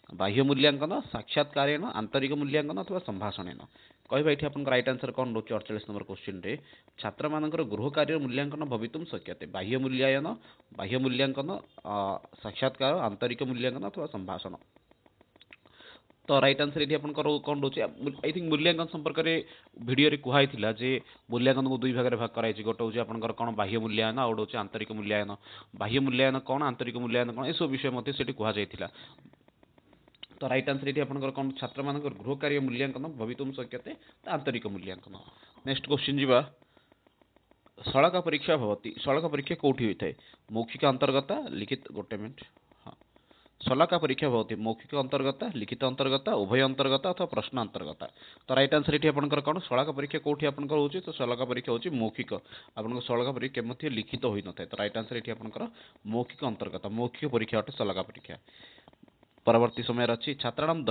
ବାହ୍ୟ ମୂଲ୍ୟାଙ୍କନ, ସାକ୍ଷାତକାରେଣ, ଆନ୍ତରିକ ମୂଲ୍ୟାଙ୍କନ ଅଥବା ସମ୍ଭାଷଣେନ। କହିବା ଏଠି ଆପଣଙ୍କ ରାଇଟ୍ ଆନ୍ସର୍ କ'ଣ ରହୁଛି 48 ନମ୍ବର କ୍ୱେଶ୍ଚିନ୍ରେ? ଛାତ୍ରମାନଙ୍କର ଗୃହ କାର୍ଯ୍ୟର ମୂଲ୍ୟାଙ୍କନ ଭବିତୁମ୍ ଶକ୍ୟତେ। ବାହ୍ୟ ମୂଲ୍ୟାଙ୍କନ, ସାକ୍ଷାତକାର, ଆନ୍ତରିକ ମୂଲ୍ୟାଙ୍କନ ଅଥବା ସମ୍ଭାଷଣ। ତ ରାଇଟ୍ ଆନ୍ସର୍ ଏଠି ଆପଣଙ୍କର କ'ଣ ରହୁଛି? ଆଇ ଥିଙ୍କ ମୂଲ୍ୟାଙ୍କନ ସମ୍ପର୍କରେ ଭିଡ଼ିଓରେ କୁହାଯାଇଥିଲା ଯେ ମୂଲ୍ୟାଙ୍କନକୁ ଦୁଇ ଭାଗରେ ଭାଗ କରାଯାଇଛି। ଗୋଟେ ହେଉଛି ଆପଣଙ୍କର କ'ଣ ବାହ୍ୟ ମୂଲ୍ୟାୟନ, ଆଉ ଗୋଟେ ହେଉଛି ଆନ୍ତରିକ ମୂଲ୍ୟାୟନ। ବାହ୍ୟ ମୂଲ୍ୟାୟନ କ'ଣ, ଆନ୍ତରିକ ମୂଲ୍ୟାୟନ କ'ଣ, ଏସବୁ ବିଷୟ ମଧ୍ୟ ସେଠି କୁହାଯାଇଥିଲା। ତ ରାଇଟ୍ ଆନ୍ସର୍ ଏଠି ଆପଣଙ୍କର କ'ଣ? ଛାତ୍ରମାନଙ୍କର ଗୃହ କାର୍ଯ୍ୟ ମୂଲ୍ୟାଙ୍କନ ଭବିତୁମ୍ ଶକ୍ୟତେ, ଆନ୍ତରିକ ମୂଲ୍ୟାଙ୍କନ। ନେକ୍ସଟ କ୍ୱେଶ୍ଚିନ୍ ଯିବା। ସଳକା ପରୀକ୍ଷା ଭବତି। ସଳକା ପରୀକ୍ଷା କେଉଁଠି ହୋଇଥାଏ? ମୌଖିକ ଅନ୍ତର୍ଗତ, ଲିଖିତ। ଗୋଟେ ମିନିଟ୍। ହଁ, ସଳକା ପରୀକ୍ଷା ଭବତି ମୌଖିକ ଅନ୍ତର୍ଗତ, ଲିଖିତ ଅନ୍ତର୍ଗତ, ଉଭୟ ଅନ୍ତର୍ଗତ ଅଥବା ପ୍ରଶ୍ନ ଅନ୍ତର୍ଗତ। ତ ରାଇଟ୍ ଆନ୍ସର୍ ଏଠି ଆପଣଙ୍କର କ'ଣ? ସଳକା ପରୀକ୍ଷା କେଉଁଠି ଆପଣଙ୍କର ହେଉଛି? ତ ସଳକା ପରୀକ୍ଷା ହେଉଛି ମୌଖିକ। ଆପଣଙ୍କ ସଳକା ପରୀକ୍ଷା ମଧ୍ୟ ଲିଖିତ ହୋଇନଥାଏ। ତ ରାଇଟ୍ ଆନ୍ସର୍ ଏଠି ଆପଣଙ୍କର ମୌଖିକ ଅନ୍ତର୍ଗତ, ମୌଖିକ ପରୀକ୍ଷା ଅଟେ ସଳକା ପରୀକ୍ଷା। ପରବର୍ତ୍ତୀ ସମୟରେ ଅଛି ଛାତ୍ରାଣାମ୍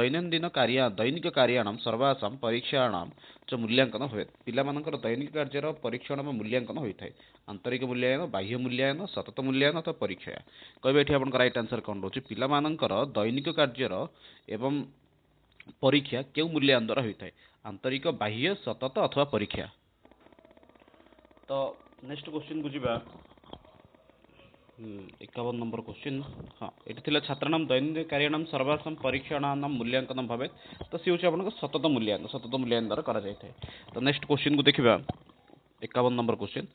ଦୈନିକ कार्याणां सर्वासां परीक्षाणां च ମୂଲ୍ୟାଙ୍କନ ହୁଏ। ପିଲାମାନଙ୍କର ଦୈନିକ କାର୍ଯ୍ୟର ପରୀକ୍ଷଣ ବା ମୂଲ୍ୟାଙ୍କନ ହୋଇଥାଏ। ଆନ୍ତରିକ ମୂଲ୍ୟାୟନ, ବାହ୍ୟ ମୂଲ୍ୟାୟନ, ସତତ ମୂଲ୍ୟାୟନ ଅଥବା ପରୀକ୍ଷା। କହିବେ ଏଠି ଆପଣଙ୍କ ରାଇଟ୍ ଆନ୍ସର୍ କ'ଣ ରହୁଛି? ପିଲାମାନଙ୍କର ଦୈନିକ କାର୍ଯ୍ୟର ଏବଂ ପରୀକ୍ଷା କେଉଁ ମୂଲ୍ୟାୟନ ଦ୍ୱାରା ହୋଇଥାଏ? ଆନ୍ତରିକ, ବାହ୍ୟ, ସତତ ଅଥବା ପରୀକ୍ଷା। ତ ନେକ୍ସଟ କ୍ୱେଶ୍ଚିନ୍କୁ ଯିବା। 51 নম্বর কোশ্চিন। ହଁ, ଏଠି ଥିଲା ଛାତ୍ରାଣାମ୍ ଦୈନିକ कार्याणां सर्वासां परीक्षाणां ମୂଲ୍ୟାଙ୍କନ ଭବେତ୍। ତ ସେ ହେଉଛି ଆପଣଙ୍କ ସତତ ମୂଲ୍ୟାୟନ ଦ୍ୱାରା କରାଯାଇଥାଏ। ତ ନେକ୍ସଟ କ୍ୱେଶ୍ଚିନ୍କୁ ଦେଖିବା। 51 নম্বর क्वेश्चन।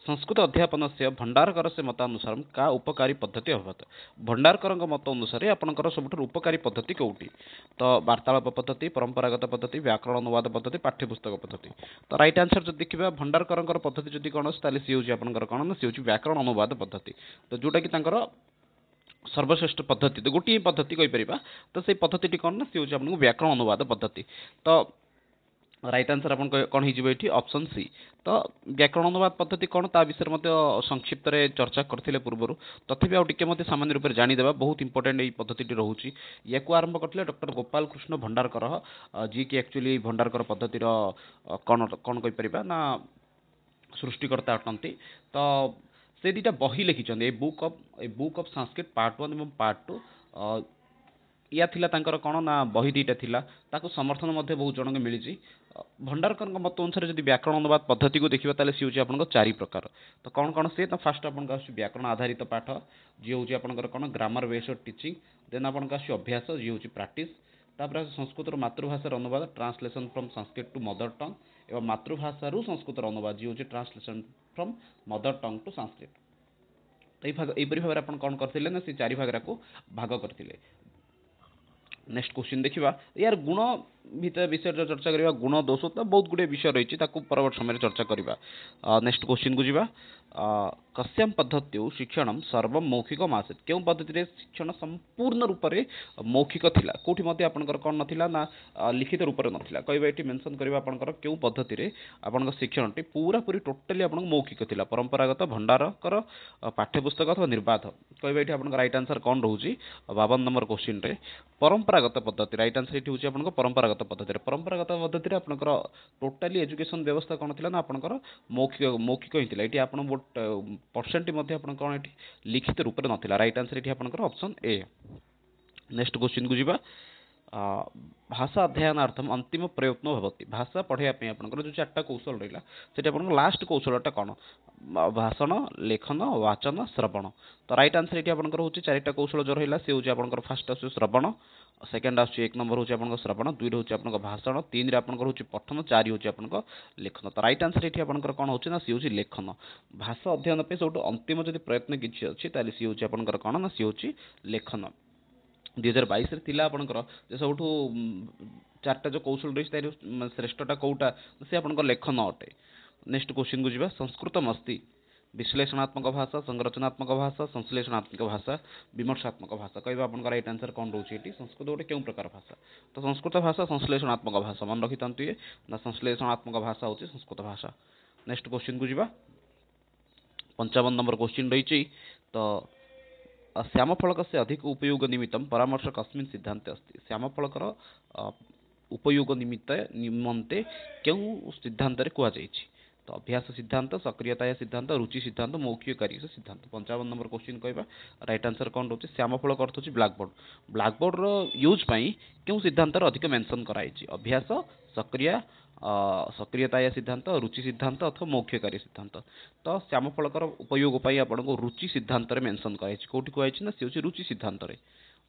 संस्कृत अध्यापनस्य भंडारकरस्य मतानुसारं का उपकारी पद्धति अभवत्? भंडारकरଙ୍କ मत अनुसारे ଆପଣଙ୍କର ସବୁଠାରୁ ଉପକାରୀ ପଦ୍ଧତି କେଉଁଠି? ତ ବାର୍ତ୍ତାଳାପ ପଦ୍ଧତି, ପରମ୍ପରାଗତ ପଦ୍ଧତି, ବ୍ୟାକରଣ ଅନୁବାଦ ପଦ୍ଧତି, ପାଠ୍ୟପୁସ୍ତକ ପଦ୍ଧତି। ତ ରାଇଟ୍ ଆନ୍ସର୍ ଯଦି ଦେଖିବା ଭଣ୍ଡାରକରଙ୍କର ପଦ୍ଧତି ଯଦି କ'ଣ ଅଛି ତାହେଲେ ସିଏ ହେଉଛି ଆପଣଙ୍କର କ'ଣ ନା ସିଏ ହେଉଛି ବ୍ୟାକରଣ ଅନୁବାଦ ପଦ୍ଧତି। ତ ଯେଉଁଟାକି ତାଙ୍କର ସର୍ବଶ୍ରେଷ୍ଠ ପଦ୍ଧତି, ତ ଗୋଟିଏ ପଦ୍ଧତି କହିପାରିବା। ତ ସେଇ ପଦ୍ଧତିଟି କ'ଣ ନା ସିଏ ହେଉଛି ଆପଣଙ୍କୁ ବ୍ୟାକରଣ ଅନୁବାଦ ପଦ୍ଧତି। ତ ରାଇଟ୍ ଆନ୍ସର୍ ଆପଣ କ'ଣ ହେଇଯିବ ଏଠି? Option C. ତ ବ୍ୟାକରଣ ଅନୁବାଦ ପଦ୍ଧତି କ'ଣ ତା ବିଷୟରେ ମଧ୍ୟ ସଂକ୍ଷିପ୍ତରେ ଚର୍ଚ୍ଚା କରିଥିଲେ ପୂର୍ବରୁ। ତଥାପି ଆଉ ଟିକେ ମଧ୍ୟ ସାମାନ୍ୟ ରୂପରେ ଜାଣିଦେବା, ବହୁତ ଇମ୍ପୋର୍ଟାଣ୍ଟ ଏଇ ପଦ୍ଧତିଟି ରହୁଛି। ୟାକୁ ଆରମ୍ଭ କରିଥିଲେ ଡକ୍ଟର ଗୋପାଳ କୃଷ୍ଣ ଭଣ୍ଡାରକର, ଯିଏକି ଆକ୍ଚୁଆଲି ଏଇ ଭଣ୍ଡାରକର ପଦ୍ଧତିର କ'ଣ କ'ଣ କହିପାରିବା ନା ସୃଷ୍ଟିକର୍ତ୍ତା ଅଟନ୍ତି। ତ ସେ ଦୁଇଟା ବହି ଲେଖିଛନ୍ତି, ଏ ବୁକ୍ ଅଫ୍ ସାଂସ୍କ୍ରିଟ୍ ପାର୍ଟ 1 ଏବଂ ପାର୍ଟ 2। ୟା ଥିଲା ତାଙ୍କର କ'ଣ ନା ବହି ଦୁଇଟା ଥିଲା। ତାକୁ ସମର୍ଥନ ମଧ୍ୟ ବହୁତ ଜଣଙ୍କୁ ମିଳିଛି। ଭଣ୍ଡାରକରଙ୍କ ମତ ଅନୁସାରେ ଯଦି ବ୍ୟାକରଣ ଅନୁବାଦ ପଦ୍ଧତିକୁ ଦେଖିବା ତାହେଲେ ସିଏ ହେଉଛି ଆପଣଙ୍କ 4 ପ୍ରକାର। ତ କ'ଣ କ'ଣ ସିଏ? ତ ଫାଷ୍ଟ ଆପଣଙ୍କ ଆସୁଛି ବ୍ୟାକରଣ ଆଧାରିତ ପାଠ, ଯିଏ ହେଉଛି ଆପଣଙ୍କର କ'ଣ ଗ୍ରାମର ବେସ୍ ଅଫ୍ ଟିଚିଂ। ଦେନ୍ ଆପଣଙ୍କ ଆସୁଛି ଅଭ୍ୟାସ, ଯିଏ ହେଉଛି ପ୍ରାକ୍ଟିସ୍। ତାପରେ ସଂସ୍କୃତର ମାତୃଭାଷାର ଅନୁବାଦ, translation from Sanskrit to mother tongue. ଏବଂ ମାତୃଭାଷାରୁ ସଂସ୍କୃତର ଅନୁବାଦ, ଯିଏ ହେଉଛି translation from mother tongue to Sanskrit. ଏହିପରି ଭାବରେ ଆପଣ କ'ଣ କରିଥିଲେ ନା ସେ 4 ଭାଗକୁ ଭାଗ କରିଥିଲେ। ନେକ୍ସଟ କ୍ୱେଶ୍ଚିନ୍ ଦେଖିବା। ୟାର ଗୁଣ ବିଷୟରେ ଚର୍ଚ୍ଚା କରିବା। ଗୁଣ ଦୋଷ ତ ବହୁତ ଗୁଡ଼ିଏ ବିଷୟ ରହିଛି, ତାକୁ ପରବର୍ତ୍ତୀ ସମୟରେ ଚର୍ଚ୍ଚା କରିବା। ନେକ୍ସଟ କ୍ୱେଶ୍ଚିନ୍କୁ ଯିବା। କସ୍ୟାಂ ପଦ୍ଧତ୍ୟୁ ଶିକ୍ଷଣମ୍ ସର୍ବଂ ମୌଖିକମ୍ ଆସୀତ୍। କେଉଁ ପଦ୍ଧତିରେ ଶିକ୍ଷଣ ସମ୍ପୂର୍ଣ୍ଣ ରୂପରେ ମୌଖିକ ଥିଲା? କେଉଁଠି ମଧ୍ୟ ଆପଣଙ୍କର କ'ଣ ନଥିଲା ନା ଲିଖିତ ରୂପରେ ନଥିଲା। କହିବା ଏଠି ମେନସନ୍ କରିବା ଆପଣଙ୍କର କେଉଁ ପଦ୍ଧତିରେ ଆପଣଙ୍କ ଶିକ୍ଷଣଟି ପୁରାପୁରି ଟୋଟାଲି ଆପଣଙ୍କ ମୌଖିକ ଥିଲା? ପରମ୍ପରାଗତ, ଭଣ୍ଡାରକର, ପାଠ୍ୟପୁସ୍ତକ ଅଥବା ନିର୍ବାଧ। କହିବା ଏଠି ଆପଣଙ୍କ ରାଇଟ୍ ଆନ୍ସର୍ କ'ଣ ରହୁଛି? 52 নম্বর କ୍ୱେଶ୍ଚିନ୍ରେ ପରମ୍ପରାଗତ ପଦ୍ଧତି। ରାଇଟ୍ ଆନ୍ସର୍ ଏଠି ହେଉଛି ଆପଣଙ୍କ ପରମ୍ପରାଗତ ପଦ୍ଧତିରେ। ପରମ୍ପରାଗତ ପଦ୍ଧତିରେ ଆପଣଙ୍କର ଟୋଟାଲି ଏଜୁକେସନ୍ ବ୍ୟବସ୍ଥା କ'ଣ ଥିଲା ନା ଆପଣଙ୍କର ମୌଖିକ ହିଁ ଥିଲା। ଏଠି ଆପଣ ପରସେଣ୍ଟ ମଧ୍ୟ ଆପଣ କ'ଣ ଏଠି ଲିଖିତ ରୂପରେ ନଥିଲା। ରାଇଟ୍ ଆନ୍ସର୍ ଏଠି ଆପଣଙ୍କର ଅପସନ୍ ଏ। ନେକ୍ସଟ କ୍ୱେଶ୍ଚିନ୍କୁ ଯିବା। ଭାଷା ଅଧ୍ୟୟନାर्थम ଅନ୍ତିମ ପ୍ରୟତ୍ନ ଭବତି। ଭାଷା ପଢ଼ାଇବା ପାଇଁ ଆପଣଙ୍କର ଯେଉଁ 4ଟା କୌଶଳ ରହିଲା, ସେଠି ଆପଣଙ୍କ ଲାଷ୍ଟ କୌଶଳଟା କ'ଣ? ଭାଷଣ, ଲେଖନ, ବାଚନ, ଶ୍ରବଣ। ତ ରାଇଟ୍ ଆନ୍ସର୍ ଏଠି ଆପଣଙ୍କର ହେଉଛି 4ଟା କୌଶଳ ଯେଉଁ ରହିଲା ସେ ହେଉଛି ଆପଣଙ୍କର ଫାଷ୍ଟ ଆସୁଛି ଶ୍ରବଣ, ସେକେଣ୍ଡ ଆସୁଛି 1 ନମ୍ବର ହେଉଛି ଆପଣଙ୍କ ଶ୍ରବଣ, 2ରେ ହେଉଛି ଆପଣଙ୍କ ଭାଷଣ, 3ରେ ଆପଣଙ୍କର ହେଉଛି ପଠନ, 4 ହେଉଛି ଆପଣଙ୍କ ଲେଖନ। ତ ରାଇଟ୍ ଆନ୍ସର୍ ଏଠି ଆପଣଙ୍କର କ'ଣ ହେଉଛି ନା ସିଏ ହେଉଛି ଲେଖନ। ଭାଷା ଅଧ୍ୟୟନ ପାଇଁ ସବୁଠୁ ଅନ୍ତିମ ଯଦି ପ୍ରୟତ୍ନ କିଛି ଅଛି ତାହେଲେ ସିଏ ହେଉଛି ଆପଣଙ୍କର କ'ଣ ନା ସିଏ ହେଉଛି ଲେଖନ। 2022ରେ ଥିଲା ଆପଣଙ୍କର ଯେ ସବୁଠୁ 4ଟା ଯେଉଁ କୌଶଳ ରହିଛି ତାର ଶ୍ରେଷ୍ଠଟା କେଉଁଟା? ସେ ଆପଣଙ୍କ ଲେଖନ ଅଟେ। ନେକ୍ସଟ କ୍ୱେଶ୍ଚିନ୍କୁ ଯିବା। ସଂସ୍କୃତମ୍ अस्ति ବିଶ୍ଳେଷଣାତ୍ମକ ଭାଷା, ସଂରଚନାତ୍ମକ ଭାଷା, ସଂଶ୍ଳେଷଣାତ୍ମକ ଭାଷା, ବିମର୍ଶାତ୍ମକ ଭାଷା। କହିବା ଆପଣଙ୍କ ରାଇଟ୍ ଆନ୍ସର୍ କ'ଣ ରହୁଛି ଏଠି? ସଂସ୍କୃତ ଗୋଟେ କେଉଁ ପ୍ରକାର ଭାଷା? ତ ସଂସ୍କୃତ ଭାଷା ସଂଶ୍ଳେଷଣାତ୍ମକ ଭାଷା। ମନେ ରଖିଥାନ୍ତୁ, ଇଏ ନା ସଂଶ୍ଳେଷଣାତ୍ମକ ଭାଷା ହେଉଛି ସଂସ୍କୃତ ଭାଷା। नेक्स्ट क्वेश्चन को जीवा 55 नंबर क्वेश्चन रही। तो श्यामफलकस्य अधिक उपयोग निमित्तं परामर्श कस्मिन् सिद्धान्ते अस्ति। श्यामफलकर उपयोग निमंते क्यों सिद्धांत कह जाए। तो अभ्यास सिद्धांत, सक्रियता सिद्धांत, रुचि सिद्धांत, मौखिक कार्य सिद्धांत। 55 नंबर क्वेश्चन कहवा राइट आंसर कौन रोचे श्यामफलक अर्थ होची ब्लैकबोर्ड। ब्लैकबोर्ड रो यूज पई क्यों सिद्धांत अधिक मेंशन कराई। अभ्यास, सक्रियता सिद्धांत, रुचि सिद्धांत अथवा मौखिक कार्य सिद्धांत। तो श्यामफलकर उपयोग पाई आपको रुचि सिद्धांत मेंशन कराई। कोठी कहै ना से होची रुचि सिद्धांत रे।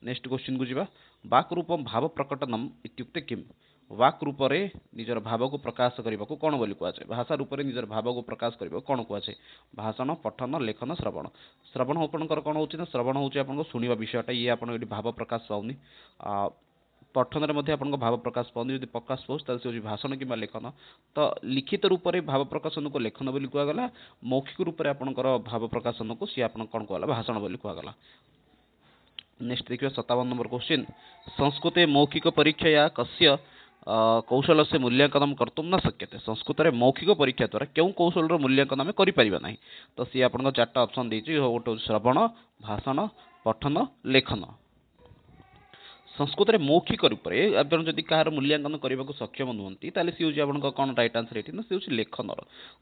नेक्स्ट क्वेश्चन को जीवा वाक रूपम भाव प्रकटनम इत्युक्ते किम। वाक रूप रे निजर भाव को प्रकाश करने को कौन बोली कहुए। भाषा रूप रे निजर भाव को प्रकाश करने को कौन कहुए। भाषण, पठन, लेखन, श्रवण। श्रवण आपंकर कौन हो श्रवण हूँ शुणा विषयटा ये आप भाव प्रकाश पाऊनी। पठन में आप भाव प्रकाश पाऊनी जब प्रकाश पाऊस से भाषण कि लेखन। तो लिखित रूप से भाव प्रकाशन को लेखन बोली कहगला। मौखिक रूप से आपंकर भाव प्रकाशन को सी आप कौन कहला भाषण बोली कहगला। नेक्स्ट देखिए 57 नंबर क्वेश्चन संस्कृते मौखिक परीक्षा या कस्य कौशल से मूल्यांकन कर्तुम न शक्यते। संस्कृत में मौखिक परीक्षा द्वारा क्यों कौशल मूल्यांकन आम करें। तो सी आप चार्टा ऑप्शन देती गोटे श्रवण, भाषण, पठन, लेखन। संस्कृत में मौखिक रूप से आप जब कहार मूल्यांकन करने को सक्षम नुहति सी हूँ कौन राइट आंसर ये सी हूँ लेखन।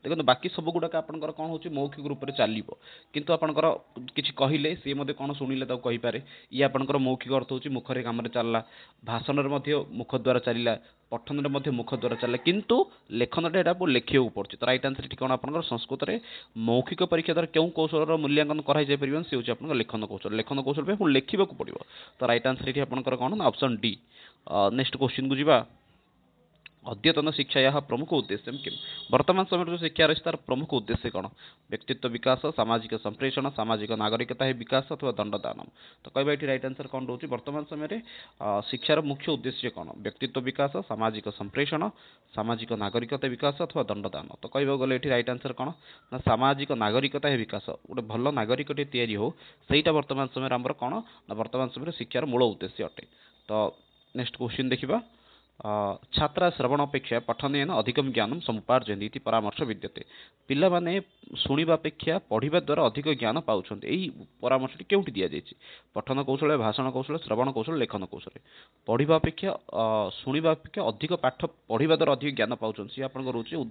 देखो बाकी सब गुड़ाक आपंकर कौन हो मौखिक रूप से चलो किंतु आपंकर किसी कहले सी कौन शुणिले कहीपे ये आपंकर मौखिक अर्थ हो मुखर कम चलला। भाषण में मुख द्वारा चलला, पठन में मुख द्वारा चलला किंतु लेखन लिखा पड़े। तो राइट आंसर ये कौन आप संस्कृत में मौखिक परीक्षा द्वारा क्यों कौशल मूल्यांकन कर सी हूँ लेखन कौशल। लेखन कौशल पुणी लिखा पड़ो। तो राइट आंसर ये आपंकर कौन ना ऑप्शन डी। नेक्स्ट क्वेश्चन को जीवा अद्यतन शिक्षा प्रमुख उद्देश्य किम। वर्तमान समय जो शिक्षा रही तार प्रमुख उद्देश्य कौन। व्यक्तित्व विकास, सामाजिक संप्रेषण, सामाजिक नागरिकता विकास अथवा दंडदान। तो कहबा ये राइट आंसर कौन रोचे वर्तमान समय शिक्षार मुख्य उद्देश्य कौन। व्यक्तित्व विकास, सामाजिक संप्रेषण, सामाजिक नागरिकता विकास अथवा दंडदान। तो कहबा गले ये राइट आंसर कौन ना सामाजिक नागरिकता विकास। गोटे भल नागरिकटे तैयारी हो सहीटा वर्तमान समय आमर कौन ना वर्तमान समय शिक्षार मूल उद्देश्य अटे। तो नेक्स्ट क्वेश्चन देखिबा छात्रा श्रवण अपेक्षा पठन अधिकम ज्ञान समुपार्जयन्ति परामर्श विद्यते। पिला माने शुणिबा अपेक्षा पढ़िबा द्वारा अधिक ज्ञान पाउछन्ति। एही परामर्श केउंटी दिया जायछि पठन कौशल, भाषण कौशल, श्रवण कौशल, लेखन कौशल। पढ़िबा अपेक्षा शुणिबा अपेक्षा अधिक पाठ पढ़िबा द्वारा अधिक ज्ञान पाउछन्ति आपन रोचे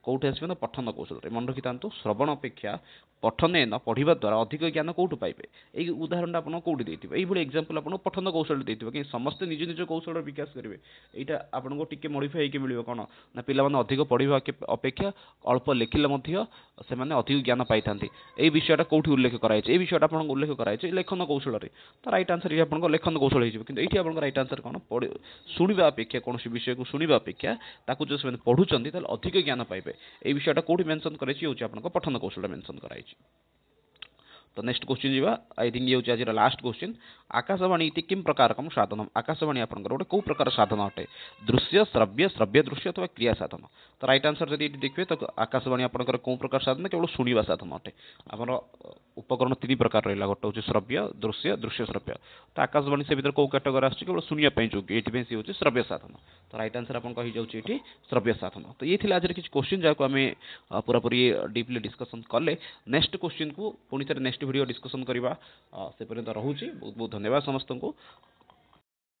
कोउठी आसीबे ना पठन कौशल रे। मन रखितांतु श्रवण अपेक्षा पठन न पढ़िबा द्वारा अधिक ज्ञान कौटु पाइबे। एई उदाहरण आपन कोउठी देथिबे एई भली एग्जांपल आपन पठन कौशल देथिबे कि समस्त निज निज कौशल विकास करिवे। एटा आपन टिके मॉडिफाई होके मिलिबो कोन ना पिला माने अधिक पढ़िबा अपेक्षा अल्प लेखिले मध्य से माने अधिक ज्ञान पाइथांती। एई विषयटा कोउठी उल्लेख कराइ छै। एई विषयटा आपन उल्लेख कराइ छै लेखन कौशल रे। तो राइट आंसर ये आपन लेखन कौशल हिजबे किंतु एठी आपन राइट आंसर कोन शुणिबा अपेक्षा कोनोसी विषय को शुणिबा अपेक्षा ताकू जो से पढुचंती ताल अधिक ज्ञान पाइबे। एई विषयटा कोउठी मेंशन कराइ छै होछि आपन पठन कौशल मेंशन कराइ छै। तो नेक्स्ट क्वेश्चन जीवा आई थिंक ये होची आज लास्ट क्वेश्चन आकाशवाणी इति किम प्रकारकम साधनम। आकाशवाणी आपनकर गोटे कौ प्रकार साधन अटे दृश्य, श्रव्य, श्रव्य दृश्य अथवा क्रिया साधन। तो राइट आंसर जदि देखिए तो आकाशवाणी आपनकर कौ प्रकार साधन केवल शुणिबा साधन अटे। हमर उपकरण तीन प्रकार रहिला गोटे होची श्रव्य, दृश्य, दृश्य श्रव्य। तो आकाशवाणी से भीतर कौ कैटेगरी आछि केवल सुनिया पई जोग्य एठी पे सी होची श्रव्य साधन। तो राइट आंसर आपन कहि जाउची एठी श्रव्य साधन। तो ये थिला आज किछ क्वेश्चन जाको हमें पूरा पूरी डीपली डिस्कशन करले। नेक्स्ट क्वेश्चन को पुणी थे नेक्स्ट वीडियो डिस्कशन करबा से पर्यंत रहूची। बहुत बहुत धन्यवाद समस्त को।